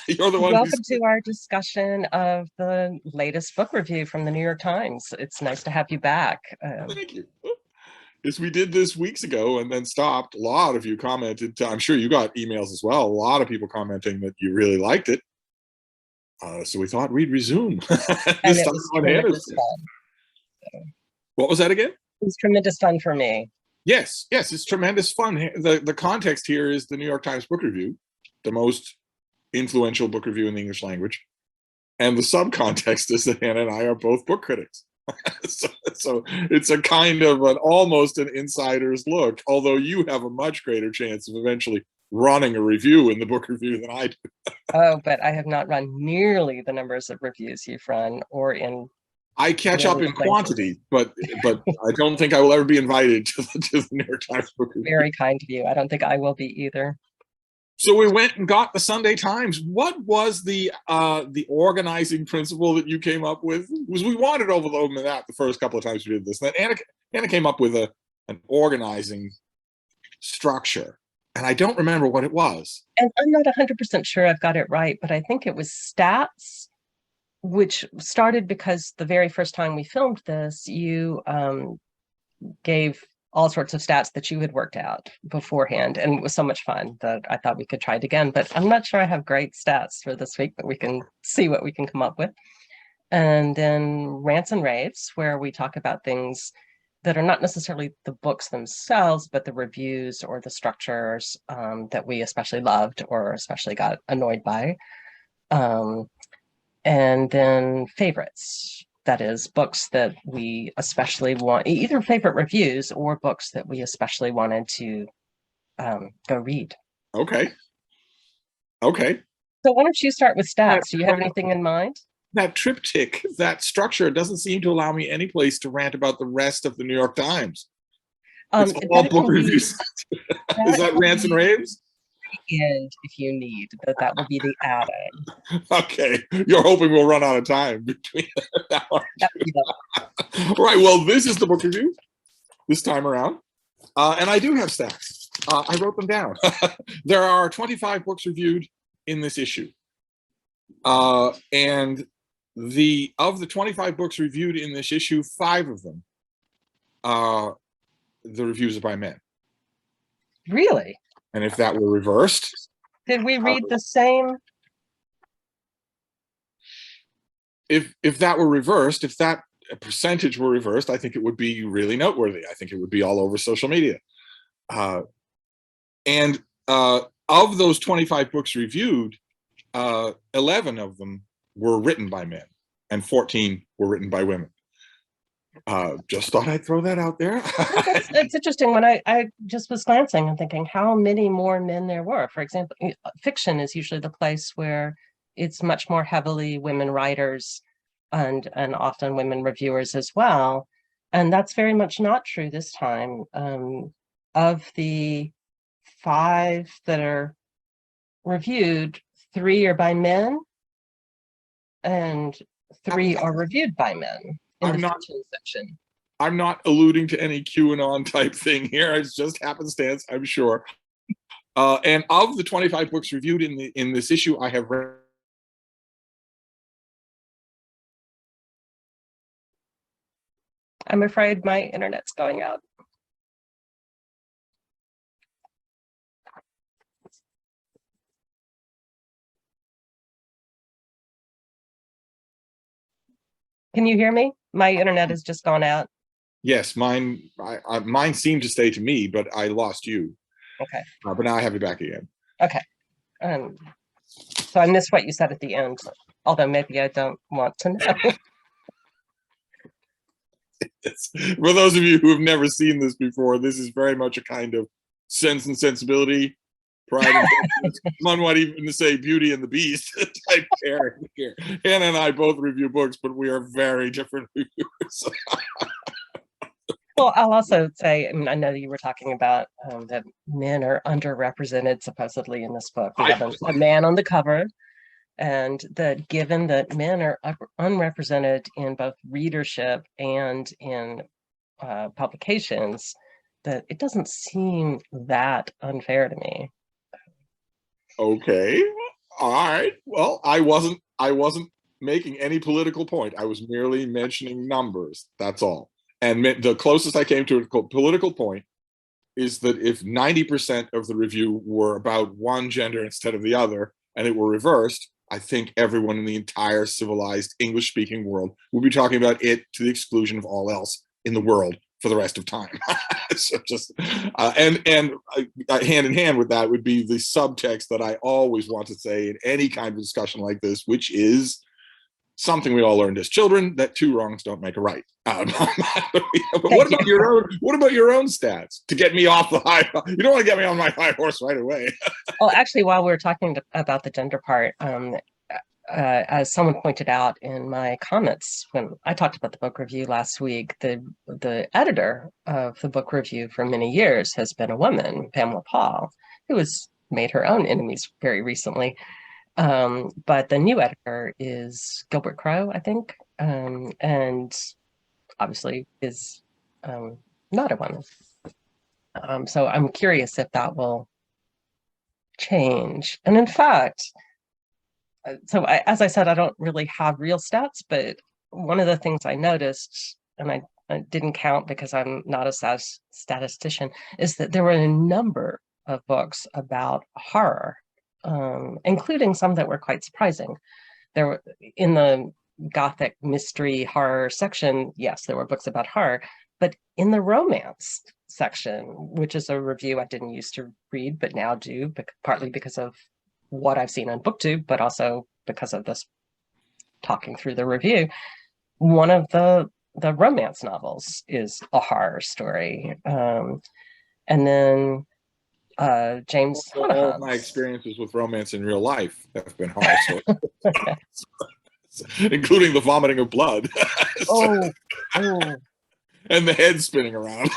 You're the one Welcome to our discussion of the latest book review from the New York Times. It's nice to have you back. Thank you. Yes, we did this weeks ago and then stopped. A lot of you commented. I'm sure you got emails as well. A lot of people commenting that you really liked it. So we thought we'd resume. And it was tremendous fun. What was that again? It was tremendous fun for me. Yes, it's tremendous fun. The context here is the New York Times Book Review, the most influential book review in the English language. And the subcontext is that Hannah and I are both book critics. so it's a kind of almost an insider's look, although you have a much greater chance of eventually running a review in the book review than I do. Oh, but I have not run nearly the numbers of reviews you've run, or in I catch up in quantity, but I don't think I will ever be invited to the New York Times Book Review. Very kind of you. I don't think I will be either. So we went and got the Sunday Times. What was the organizing principle that you came up with? Was we wanted over that the first couple of times we did this. Then Anna came up with an organizing structure, and I don't remember what it was. And I'm not 100% sure I've got it right, but I think it was stats, which started because the very first time we filmed this, you gave all sorts of stats that you had worked out beforehand, and it was so much fun that I thought we could try it again. But I'm not sure I have great stats for this week, but we can see what we can come up with. And then Rants and Raves, where we talk about things that are not necessarily the books themselves, but the reviews or the structures that we especially loved or especially got annoyed by. And then Favorites. That is, books that we especially want, either favorite reviews or books that we especially wanted to go read. Okay. So why don't you start with stats? Do you have anything in mind? That triptych, that structure doesn't seem to allow me any place to rant about the rest of the New York Times. It's all book reviews. Is that Rants and Raves? And if you need that will be the add-on. Okay, you're hoping we'll run out of time between that one. Right, well, this is the book review this time around, and I do have stats. I wrote them down. There are 25 books reviewed in this issue, and of the 25 books reviewed in this issue, 5 of them, the reviews are by men. Really? And if that were reversed, did we read the same? If that were reversed, if that percentage were reversed, I think it would be really noteworthy. I think it would be all over social media. And of those 25 books reviewed, 11 of them were written by men and 14 were written by women. Just thought I'd throw that out there. It's interesting. When I just was glancing and thinking how many more men there were. For example, fiction is usually the place where it's much more heavily women writers and often women reviewers as well. And that's very much not true this time. Of the 5 that are reviewed, 3 are by men and 3 are reviewed by men. I'm not alluding to any QAnon type thing here. It's just happenstance, I'm sure. And of the 25 books reviewed in this issue, I have read. I'm afraid my internet's going out. Can you hear me? My internet has just gone out. Yes, mine seemed to stay to me, but I lost you. Okay. But now I have you back again. Okay. So I missed what you said at the end, although maybe I don't want to know. For those of you who have never seen this before, this is very much a kind of Sense and Sensibility, Pride and Prejudice, one might even say Beauty and the Beast type pairing here. Hannah and I both review books, but we are very different reviewers. Well, I'll also say, I mean, I know you were talking about that men are underrepresented supposedly in this book. We have a man on the cover, and that given that men are unrepresented in both readership and in publications, that it doesn't seem that unfair to me. Okay. All right. Well, I wasn't making any political point. I was merely mentioning numbers. That's all. And the closest I came to a political point is that if 90% of the review were about one gender instead of the other, and it were reversed, I think everyone in the entire civilized English-speaking world would be talking about it to the exclusion of all else in the world for the rest of time. So just and hand in hand with that would be the subtext that I always want to say in any kind of discussion like this, which is something we all learned as children, that two wrongs don't make a right. But what about your own? What about your own stats to get me off the high? You don't want to get me on my high horse right away. Well, actually, while we were talking about the gender part, as someone pointed out in my comments when I talked about the book review last week, the editor of the book review for many years has been a woman, Pamela Paul, who has made her own enemies very recently. But the new editor is Gilbert Crow, I think, and obviously is not a woman. So I'm curious if that will change. And in fact, as I said, I don't really have real stats, but one of the things I noticed, and I didn't count because I'm not a statistician, is that there were a number of books about horror, including some that were quite surprising. There were, in the Gothic mystery horror section, yes, there were books about horror, but in the romance section, which is a review I didn't used to read, but now do, partly because of what I've seen on BookTube, but also because of this talking through the review, one of the romance novels is a horror story. And then James All my experiences with romance in real life have been horror stories, including the vomiting of blood. Oh. And the head spinning around.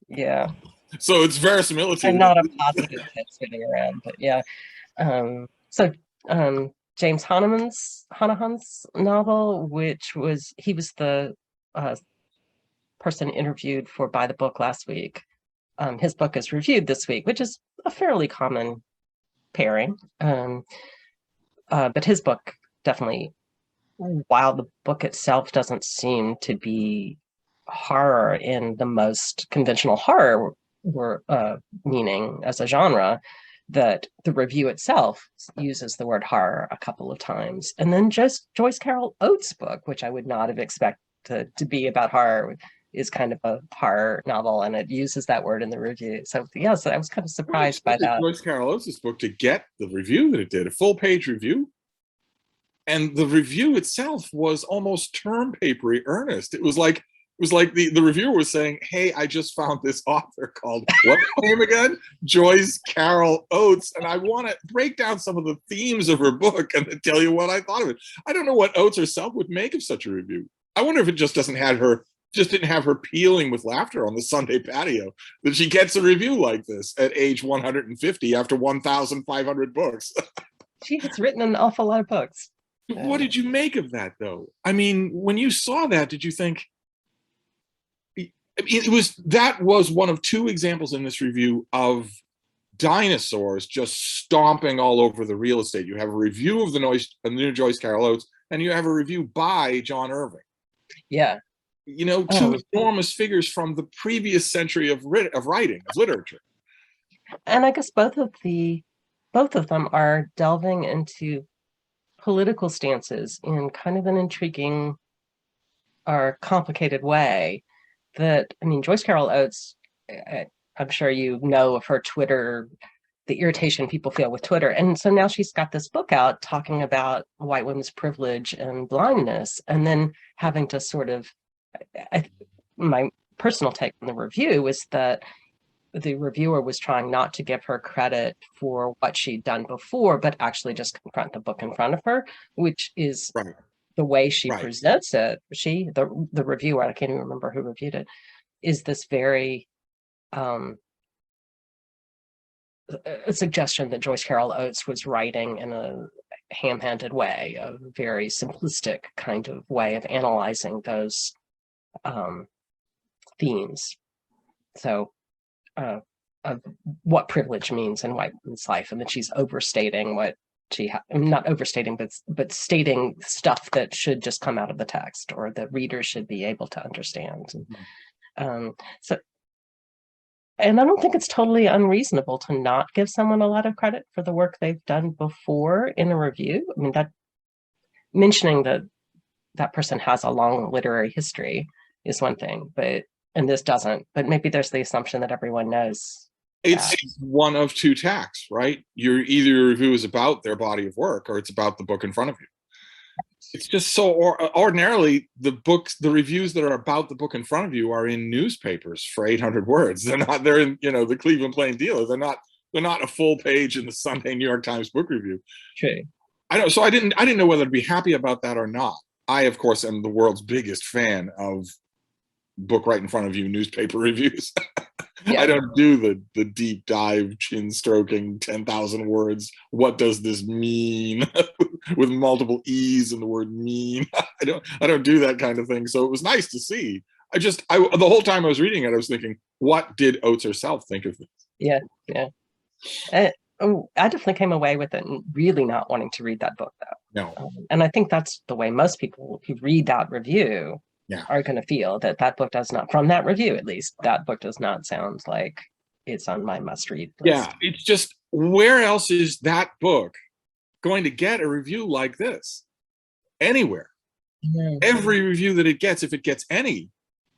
Yeah. So it's verisimilitude. And not a positive head spinning around, but yeah. So James Hanahan's novel, he was the person interviewed for By the Book last week. His book is reviewed this week, which is a fairly common pairing. But his book definitely, while the book itself doesn't seem to be horror in the most conventional horror meaning as a genre, that the review itself uses the word horror a couple of times. And then just Joyce Carol Oates' book, which I would not have expected to be about horror, is kind of a horror novel, and it uses that word in the review. So yes, I was kind of surprised by that. Joyce Carol Oates' book to get the review that it did, a full-page review. And the review itself was almost term papery earnest. It was like the reviewer was saying, "Hey, I just found this author called what's her name again? Joyce Carol Oates, and I want to break down some of the themes of her book and tell you what I thought of it." I don't know what Oates herself would make of such a review. I wonder if it just didn't have her peeling with laughter on the Sunday patio that she gets a review like this at age 150 after 1,500 books. She has written an awful lot of books. What did you make of that, though? I mean, when you saw that, did you think that was one of two examples in this review of dinosaurs just stomping all over the real estate? You have a review of the new Joyce Carol Oates, and you have a review by John Irving. Yeah. Two enormous figures from the previous century of writing, of literature. And I guess both of them are delving into political stances in kind of an intriguing or complicated way. That, I mean, Joyce Carol Oates, I'm sure you know of her Twitter, the irritation people feel with Twitter. And so now she's got this book out talking about white women's privilege and blindness, and then having to sort of, my personal take on the review was that the reviewer was trying not to give her credit for what she'd done before, but actually just confront the book in front of her, which is right. The way she presents it. The reviewer, I can't even remember who reviewed it, is this very a suggestion that Joyce Carol Oates was writing in a ham-handed way, a very simplistic kind of way of analyzing those themes. So of what privilege means in white women's life, and that she's overstating what not overstating, but stating stuff that should just come out of the text or the reader should be able to understand. So, and I don't think it's totally unreasonable to not give someone a lot of credit for the work they've done before in a review. I mean, that mentioning that that person has a long literary history is one thing, and this doesn't, but maybe there's the assumption that everyone knows. It's one of two tacks, right? Either your review is about their body of work or it's about the book in front of you. It's just so ordinarily the reviews that are about the book in front of you are in newspapers for 800 words. They're in, the Cleveland Plain Dealer. They're not a full page in the Sunday New York Times book review. True. I didn't know whether to be happy about that or not. I, of course, am the world's biggest fan of book right in front of you newspaper reviews. Yeah. I don't do the deep dive, chin stroking, 10,000 words. What does this mean? With multiple E's in the word mean. I don't do that kind of thing. So it was nice to see. The whole time I was reading it, I was thinking, what did Oates herself think of this? Yeah. I definitely came away with it and really not wanting to read that book, though. No. And I think that's the way most people who read that review are going to feel, that book does not, from that review at least, that book does not sound like it's on my must-read list. Yeah, it's just, where else is that book going to get a review like this? Anywhere. Yeah. Every review that it gets, if it gets any,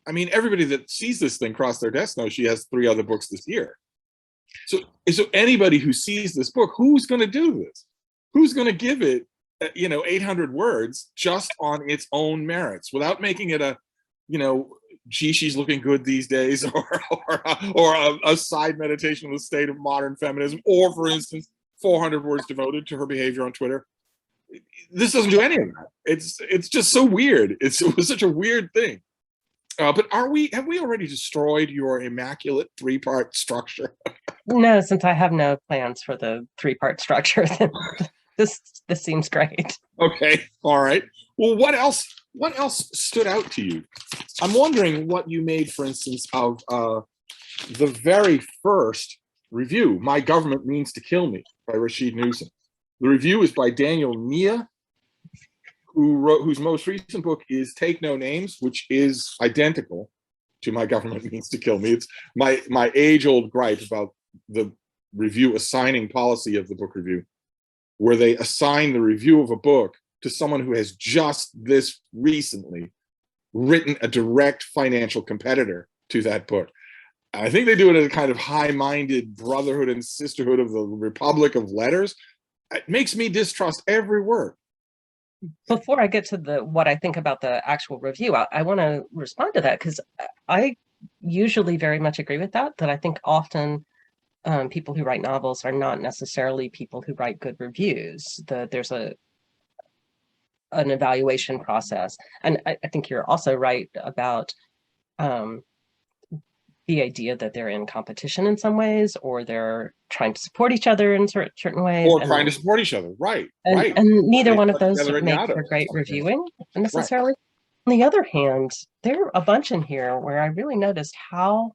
I mean, everybody that sees this thing cross their desk knows she has 3 other books this year. So anybody who sees this book, who's going to do this? Who's going to give it 800 words just on its own merits without making it a, gee, she's looking good these days, or a side meditation on the state of modern feminism, or, for instance, 400 words devoted to her behavior on Twitter. This doesn't do any of that. It's just so weird. It was such a weird thing. But have we already destroyed your immaculate 3-part structure? No, since I have no plans for the 3-part structure, then this seems great. Okay, all right. Well, what else stood out to you? I'm wondering what you made, for instance, of the very first review, My Government Means to Kill Me, by Rashid Newsom. The review is by Daniel Nia, whose most recent book is Take No Names, which is identical to My Government Means to Kill Me. It's my age-old gripe about the review assigning policy of the book review, where they assign the review of a book to someone who has just this recently written a direct financial competitor to that book. I think they do it as a kind of high-minded brotherhood and sisterhood of the Republic of Letters. It makes me distrust every word. Before I get to what I think about the actual review, I want to respond to that, because I usually very much agree with that I think often people who write novels are not necessarily people who write good reviews. There's an evaluation process. And I think you're also right about the idea that they're in competition in some ways, or they're trying to support each other in certain ways. Or trying to support each other, right. And neither one of those make for great reviewing necessarily. Right. On the other hand, there are a bunch in here where I really noticed how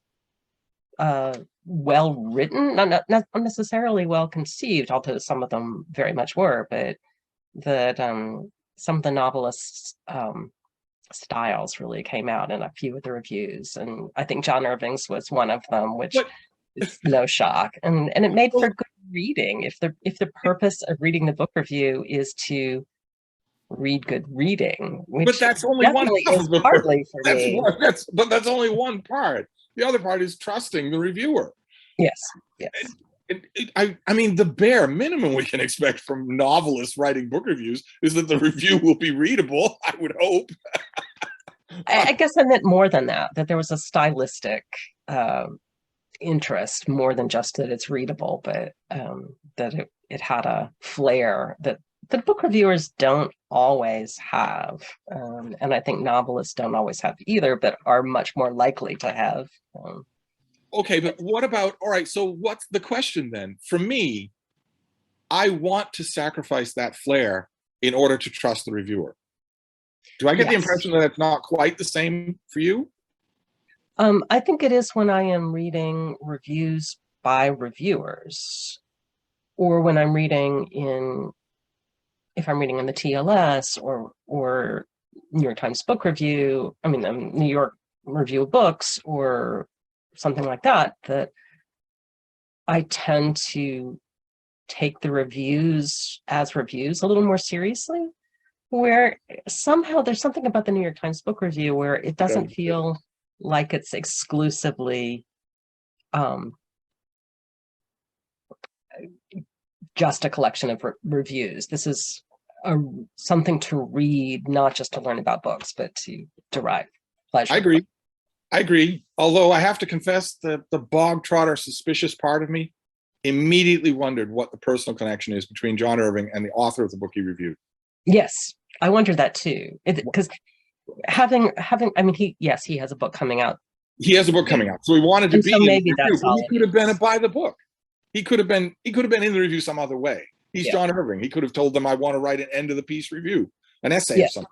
well written, not necessarily well conceived, although some of them very much were, but that some of the novelists' styles really came out in a few of the reviews, and I think John Irving's was one of them, which is no shock, and it made for good reading. If the purpose of reading the book review is to read good reading, which but that's only one is partly for me. But that's only one part. The other part is trusting the reviewer. Yes. I mean, the bare minimum we can expect from novelists writing book reviews is that the review will be readable, I would hope. I guess I meant more than that there was a stylistic interest, more than just that it's readable, but that it had a flair that book reviewers don't always have. And I think novelists don't always have either, but are much more likely to have. Okay, but what about, all right, so what's the question then? For me, I want to sacrifice that flair in order to trust the reviewer. Do I get the impression that it's not quite the same for you? I think it is when I am reading reviews by reviewers, or when I'm reading if I'm reading in the TLS or New York Times Book Review, New York Review of Books or something like that, that I tend to take the reviews as reviews a little more seriously, where somehow there's something about the New York Times Book Review where it doesn't feel like it's exclusively just a collection of reviews. This is something to read, not just to learn about books, but to derive pleasure. I agree. Although I have to confess that the bog trotter suspicious part of me immediately wondered what the personal connection is between John Irving and the author of the book he reviewed. Yes, I wondered that too. Because he has a book coming out. He has a book coming out, so he wanted to be in the review. He could have been by the book. He could have been in the review some other way. He's John Irving. He could have told them, I want to write an end of the piece review, an essay or something.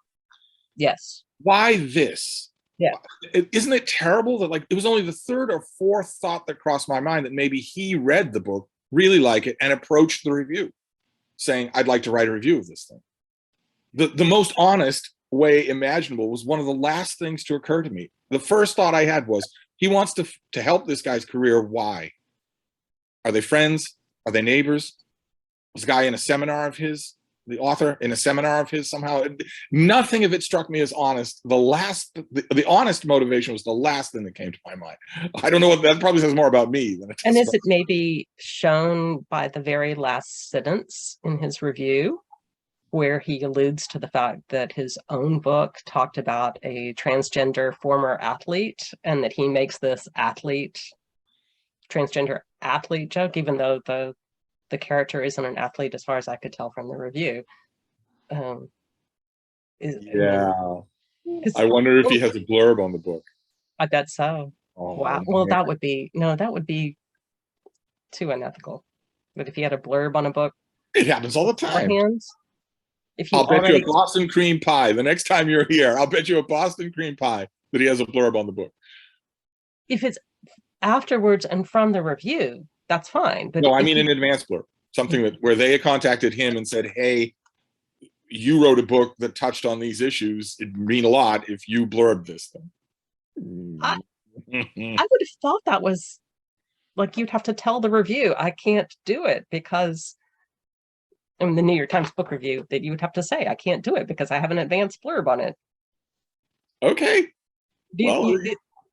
Yes. Why this? Yeah. Isn't it terrible that it was only the third or fourth thought that crossed my mind that maybe he read the book, really liked it, and approached the review saying, I'd like to write a review of this thing. The most honest way imaginable was one of the last things to occur to me. The first thought I had was, he wants to help this guy's career. Why? Are they friends? Are they neighbors? Was the guy in a seminar of his, the author in a seminar of his somehow? Nothing of it struck me as honest. The honest motivation was the last thing that came to my mind. I don't know what that probably says more about me than it does. And is it maybe shown by the very last sentence in his review, where he alludes to the fact that his own book talked about a transgender former athlete, and that he makes this transgender athlete joke, even though the character isn't an athlete, as far as I could tell from the review. I wonder if he has a blurb on the book. I bet so. Oh, wow. Well, that would be too unethical. But if he had a blurb on a book, it happens all the time. I'll bet you a Boston cream pie the next time you're here. I'll bet you a Boston cream pie that he has a blurb on the book. If it's afterwards and from the review, that's fine. But no, I mean an advance blurb, something where they contacted him and said, "Hey, you wrote a book that touched on these issues. It'd mean a lot if you blurbed this thing." I would have thought that was you'd have to tell the review, I can't do it because. In the New York Times Book Review, that you would have to say, I can't do it because I have an advanced blurb on it. Okay.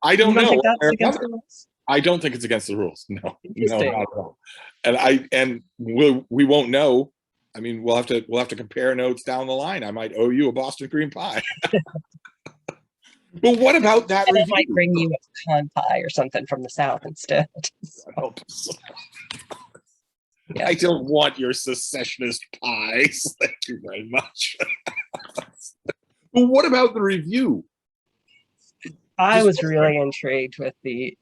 I don't know. I don't think it's against the rules. No, not at all. And we won't know. I mean, we'll have to compare notes down the line. I might owe you a Boston cream pie. But what about that review? I might bring you a pecan pie or something from the South instead. Yeah. I don't want your secessionist pies. Thank you very much. But what about the review? I was really intrigued with the,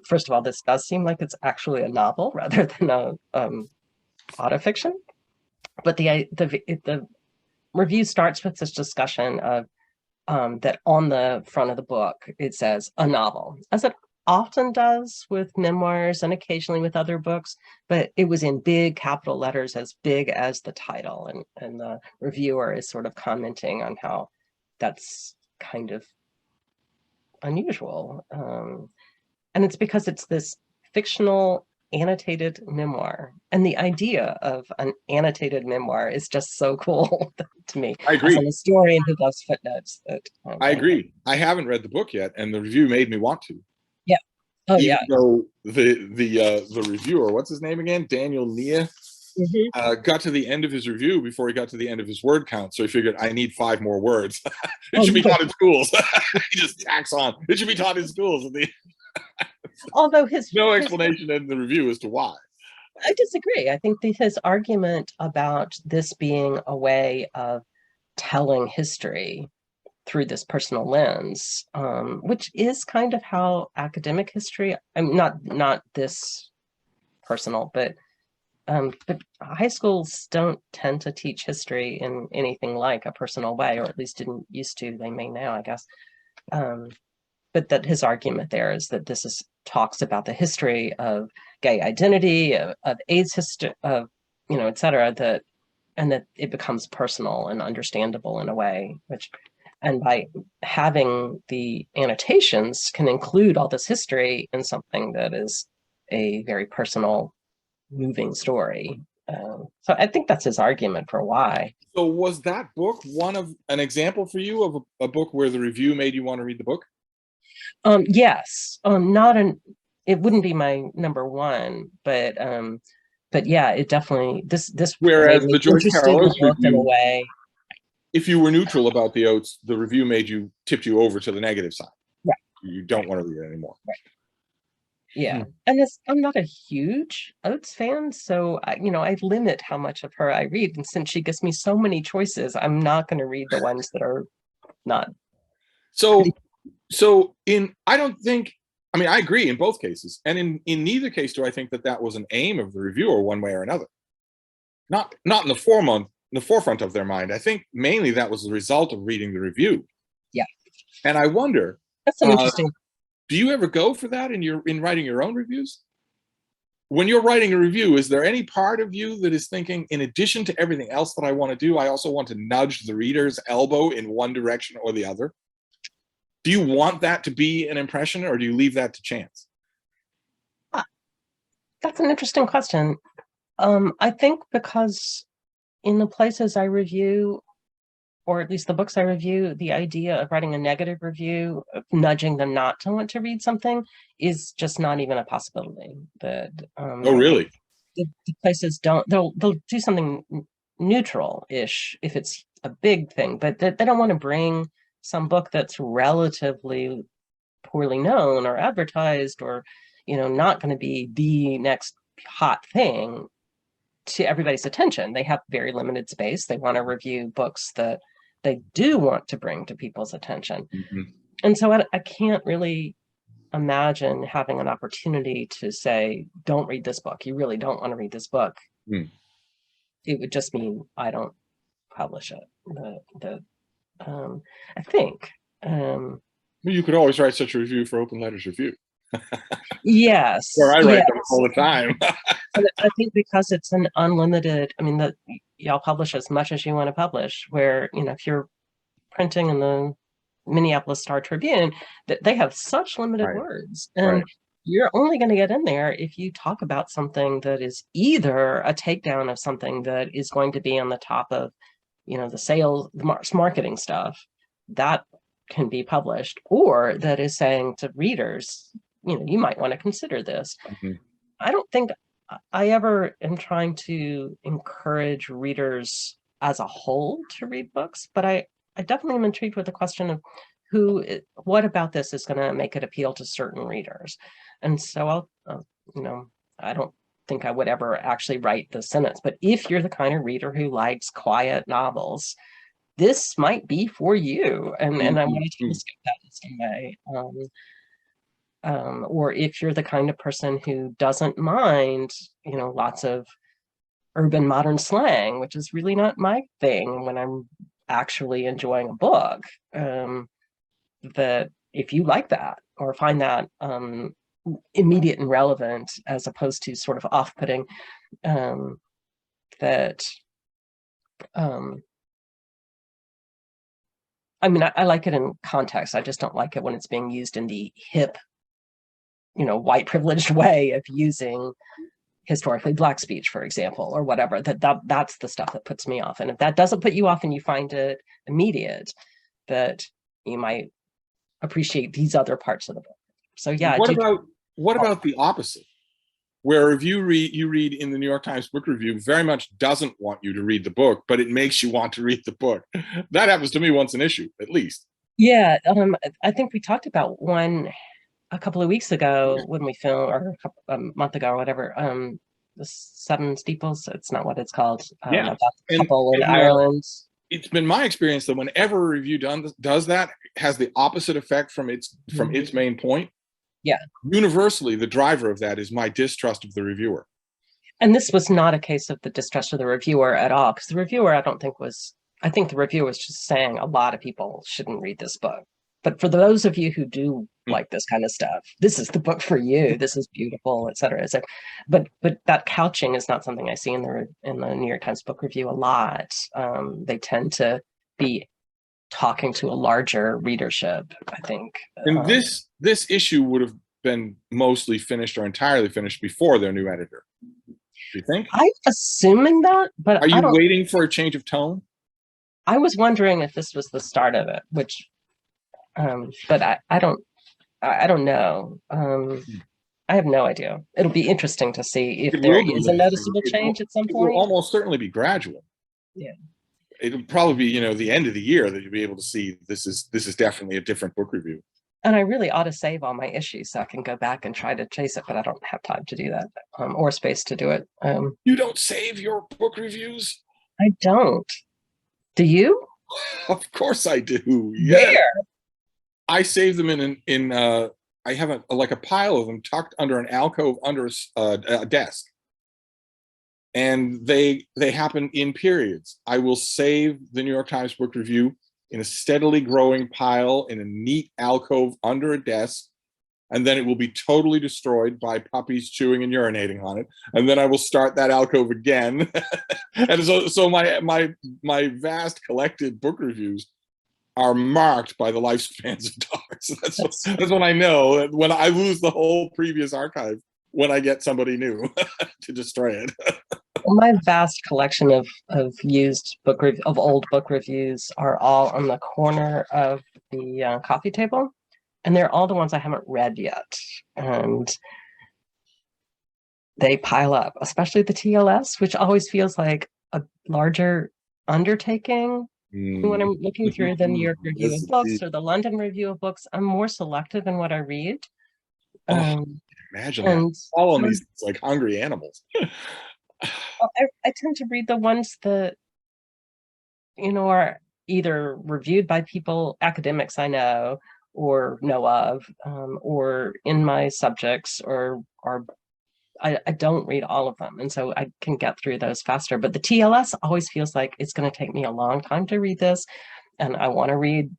first of all, this does seem like it's actually a novel rather than a autofiction. But the review starts with this discussion of that on the front of the book, it says a novel, as it often does with memoirs and occasionally with other books, but it was in big capital letters, as big as the title, and the reviewer is sort of commenting on how that's kind of unusual, and it's because it's this fictional annotated memoir, and the idea of an annotated memoir is just so cool to me. I agree. As an historian who loves footnotes, I agree. I haven't read the book yet, and the review made me want to. Yeah. Oh, even yeah. though the reviewer, what's his name again? Daniel Nia, got to the end of his review before he got to the end of his word count. So he figured, I need 5 more words. It should be taught in schools. He just tacks on. It should be taught in schools. Although no explanation in the review as to why. I disagree. I think his argument about this being a way of telling history through this personal lens, which is kind of how academic history, I mean, not this personal, but high schools don't tend to teach history in anything like a personal way, or at least didn't used to. They may now, I guess. But that his argument there is that this talks about the history of gay identity, of AIDS history, of, et cetera, and that it becomes personal and understandable in a way, and by having the annotations can include all this history in something that is a very personal, moving story. So I think that's his argument for why. So was that book an example for you of a book where the review made you want to read the book? Yes, it wouldn't be my number one, but yeah, it definitely, this Whereas made me the Joyce interested Carol in the Oates book in a review, way. if you were neutral about the Oates, the review tipped you over to the negative side. Right. You don't want to read it anymore. Right. Yeah, and I'm not a huge Oates fan, so I limit how much of her I read, and since she gives me so many choices, I'm not going to read the ones that are not. So I don't think, I agree in both cases, and in neither case do I think that was an aim of the reviewer one way or another. Not in the forefront of their mind. I think mainly that was the result of reading the review. Yeah, and I wonder, that's an interesting. do you ever go for that in writing your own reviews? When you're writing a review, is there any part of you that is thinking, in addition to everything else that I want to do, I also want to nudge the reader's elbow in one direction or the other? Do you want that to be an impression, or do you leave that to chance? That's an interesting question. I think because in the places I review, or at least the books I review, the idea of writing a negative review, of nudging them not to want to read something, is just not even a possibility. That oh, really? The places they'll do something neutral-ish if it's a big thing, but they don't want to bring some book that's relatively poorly known or advertised, or not going to be the next hot thing to everybody's attention. They have very limited space. They want to review books that they do want to bring to people's attention. Mm-hmm. And so I can't really imagine having an opportunity to say, don't read this book. You really don't want to read this book. Mm. It would just mean I don't publish it. I think. You could always write such a review for Open Letters Review. Yes. Where I write them all the time. And I think because it's an unlimited, that y'all publish as much as you want to publish, where, if you're printing in the Minneapolis Star Tribune, that they have such limited Right. words. And Right. you're only going to get in there if you talk about something that is either a takedown of something that is going to be on the top of, the sales, the marketing stuff that can be published, or that is saying to readers, you might want to consider this. Mm-hmm. I don't think I ever am trying to encourage readers as a whole to read books, but I definitely am intrigued with the question of what about this is going to make it appeal to certain readers. And so I don't think I would ever actually write the sentence, but if you're the kind of reader who likes quiet novels, this might be for you. And I want to telescope that in some way. Or if you're the kind of person who doesn't mind, lots of urban modern slang, which is really not my thing when I'm actually enjoying a book, that if you like that or find that immediate and relevant as opposed to sort of off-putting, that I like it in context. I just don't like it when it's being used in the hip, white privileged way of using historically Black speech, for example, or whatever. That's the stuff that puts me off. And if that doesn't put you off and you find it immediate, that you might appreciate these other parts of the book. So yeah. What about the opposite? Where if you read in the New York Times Book Review very much doesn't want you to read the book, but it makes you want to read the book. That happens to me once an issue, at least. Yeah, I think we talked about one a couple of weeks ago when we filmed, or a month ago or whatever, the Seven Steeples, it's not what it's called, about the couple in Ireland. It's been my experience that whenever a review does that, has the opposite effect from its main point. Yeah. Universally, the driver of that is my distrust of the reviewer. And this was not a case of the distrust of the reviewer at all, because the reviewer, I think the reviewer was just saying a lot of people shouldn't read this book. But for those of you who do like this kind of stuff, this is the book for you. This is beautiful, et cetera, et cetera. But that couching is not something I see in the New York Times Book Review a lot. They tend to be talking to a larger readership, I think. And this issue would have been mostly finished or entirely finished before their new editor. Do you think? I'm assuming that, but Are you I don't. waiting for a change of tone? I was wondering if this was the start of it, which, but I don't know. I have no idea. It'll be interesting to see if there is a noticeable change at some It will point. almost certainly be gradual. Yeah. It'll probably be, you know, the end of the year that you'll be able to see this is definitely a different book review. And I really ought to save all my issues so I can go back and try to chase it, but I don't have time to do that, or space to do it. You don't save your book reviews? I don't. Do you? Of course I do. Where? Yeah. I save them in I have a pile of them tucked under an alcove under a desk. And they happen in periods. I will save the New York Times Book Review in a steadily growing pile in a neat alcove under a desk, and then it will be totally destroyed by puppies chewing and urinating on it. And then I will start that alcove again. And so my vast collected book reviews are marked by the lifespans of dogs. That's when I know that when I lose the whole previous archive, when I get somebody new to destroy it. My vast collection of used old book reviews are all on the corner of the coffee table, and they're all the ones I haven't read yet, and they pile up, especially the TLS, which always feels like a larger undertaking. When I'm looking through the New York Review of Books or the London Review of Books, I'm more selective in what I read. Imagine that. Following these like hungry animals. I tend to read the ones that, you know, are either reviewed by people, academics I know or know of, or in my subjects, or I don't read all of them. And so I can get through those faster. But the TLS always feels like it's going to take me a long time to read this. And I want to read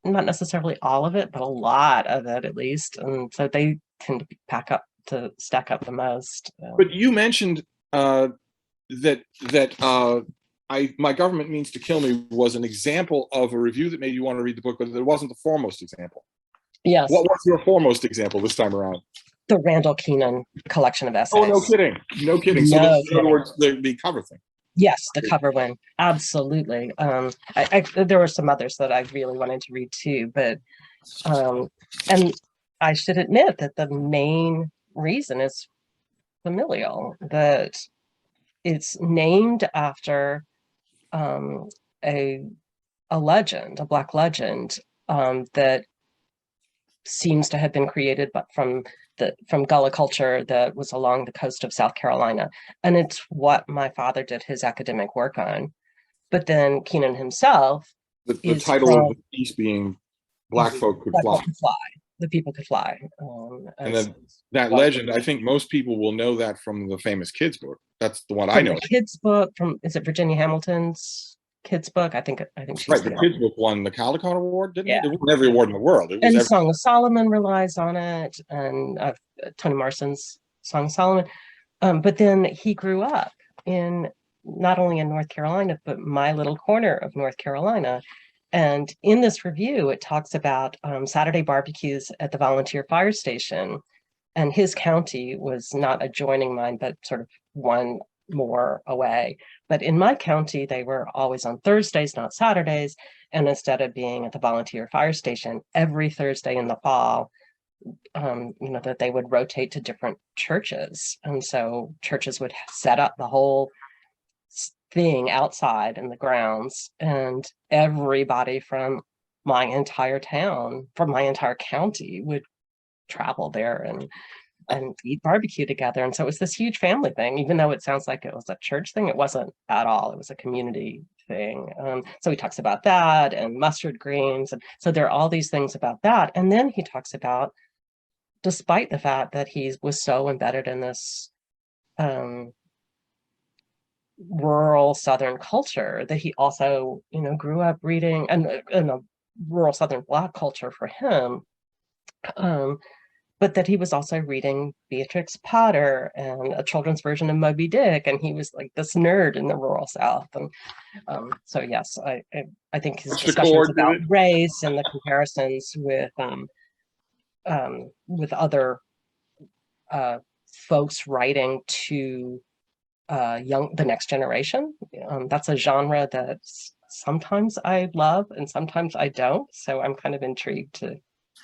not necessarily all of it, but a lot of it at least. And so they tend to stack up the most. But you mentioned that My Government Means to Kill Me was an example of a review that made you want to read the book, but it wasn't the foremost example. Yes. What was your foremost example this time around? The Randall Keenan collection of essays. Oh, no kidding. No kidding. So in other words, the cover thing. Yes, the cover one. Absolutely. There were some others that I really wanted to read too, but and I should admit that the main reason is familial, that it's named after a legend, a Black legend, that seems to have been created from Gullah culture that was along the coast of South Carolina. And it's what my father did his academic work on. But then Keenan himself, the title of the piece being Black Folk Could Fly. The people could fly. And then that legend, I think most people will know that from the famous kids book. That's the one I know. The kids book is it Virginia Hamilton's kids book? I think she's right. The kids book won the Caldecott Award, didn't it? It won every award in the world. And the Song of Solomon relies on it, and Toni Morrison's Song of Solomon. But then he grew up not only in North Carolina, but my little corner of North Carolina. And in this review, it talks about Saturday barbecues at the volunteer fire station. And his county was not adjoining mine, but sort of one more away. But in my county, they were always on Thursdays, not Saturdays. And instead of being at the volunteer fire station every Thursday in the fall, that they would rotate to different churches. And so churches would set up the whole thing outside in the grounds, and everybody from my entire town, from my entire county, would travel there and eat barbecue together. And so it was this huge family thing, even though it sounds like it was a church thing. It wasn't at all. It was a community thing. So he talks about that and mustard greens. And so there are all these things about that. And then he talks about, despite the fact that he was so embedded in this rural Southern culture, that he also, grew up reading, and rural Southern Black culture for him. But that he was also reading Beatrix Potter and a children's version of Moby Dick, and he was like this nerd in the rural South. And so yes, I think his discussions about race and the comparisons with other folks writing to the next generation. That's a genre that sometimes I love and sometimes I don't. So I'm kind of intrigued to.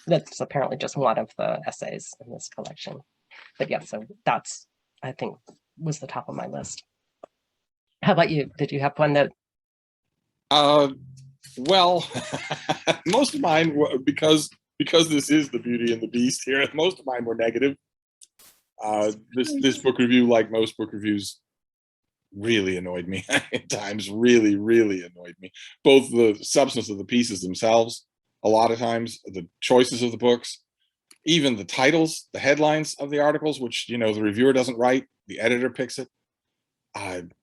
That's apparently just one of the essays in this collection. But yeah, so that's, I think, was the top of my list. How about you? Did you have one that? Well, most of mine were, because this is the Beauty and the Beast here, most of mine were negative. This book review, like most book reviews, really annoyed me at times, really annoyed me. Both the substance of the pieces themselves, a lot of times, the choices of the books, even the titles, the headlines of the articles, which, the reviewer doesn't write, the editor picks it.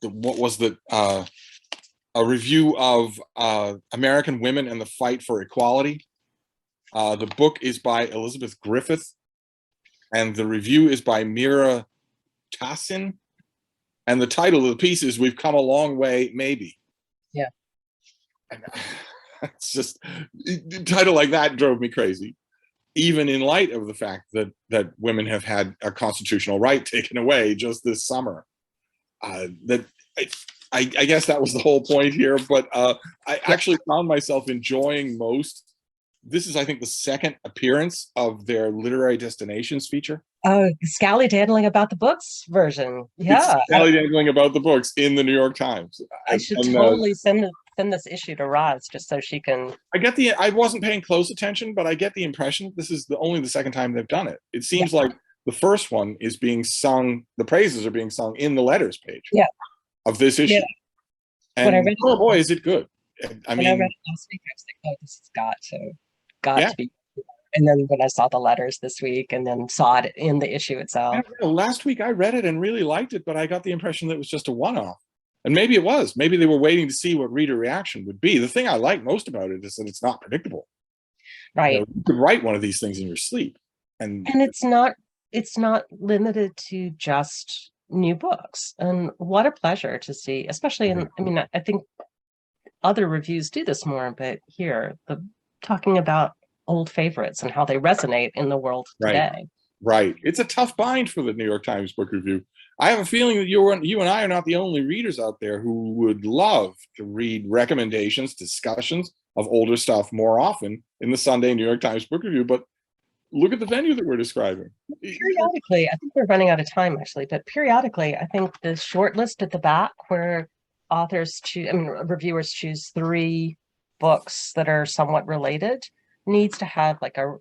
What was a review of American Women and the Fight for Equality. The book is by Elizabeth Griffith, and the review is by Mira Tassin. And the title of the piece is "We've Come a Long Way, Maybe." Yeah. And it's just, a title like that drove me crazy, even in light of the fact that women have had a constitutional right taken away just this summer. I guess that was the whole point here, but I actually found myself enjoying most. This is, I think, the second appearance of their literary destinations feature. Oh, Scally-Dandling About the Books version. Yeah. It's Scally-Dandling About the Books in the New York Times. I should totally send this issue to Roz just so she can. I wasn't paying close attention, but I get the impression this is only the second time they've done it. It seems like the first one is being sung, the praises are being sung in the letters page of this issue. Yeah. And oh boy, is it good. I mean, I read it last week, I was like, oh, this has got to be. And then when I saw the letters this week and then saw it in the issue itself. Last week I read it and really liked it, but I got the impression that it was just a one-off. And maybe it was. Maybe they were waiting to see what reader reaction would be. The thing I like most about it is that it's not predictable. Right. You could write one of these things in your sleep. And it's not limited to just new books. And what a pleasure to see, especially I think other reviews do this more, but here, talking about old favorites and how they resonate in the world today. Right. It's a tough bind for the New York Times Book Review. I have a feeling that you and I are not the only readers out there who would love to read recommendations, discussions of older stuff more often in the Sunday New York Times Book Review. But look at the venue that we're describing. Periodically, I think we're running out of time actually, but periodically, I think the short list at the back where reviewers choose 3 books that are somewhat related needs to have like a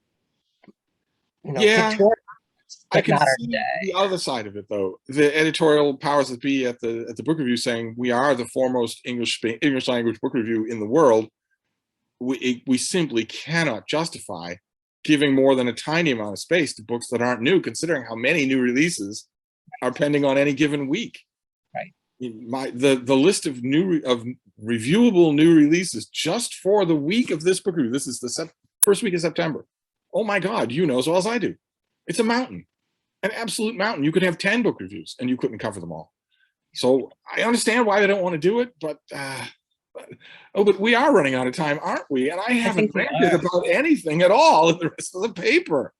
I can see the other side of it though. The editorial powers that be at the book review saying we are the foremost English language book review in the world. We simply cannot justify giving more than a tiny amount of space to books that aren't new, considering how many new releases are pending on any given week. Right. The list of reviewable new releases just for the week of this book review. This is the first week of September. Oh my God, you know as well as I do. It's a mountain, an absolute mountain. You could have 10 book reviews and you couldn't cover them all. So I understand why they don't want to do it, but we are running out of time, aren't we? And I haven't ranted about anything at all in the rest of the paper.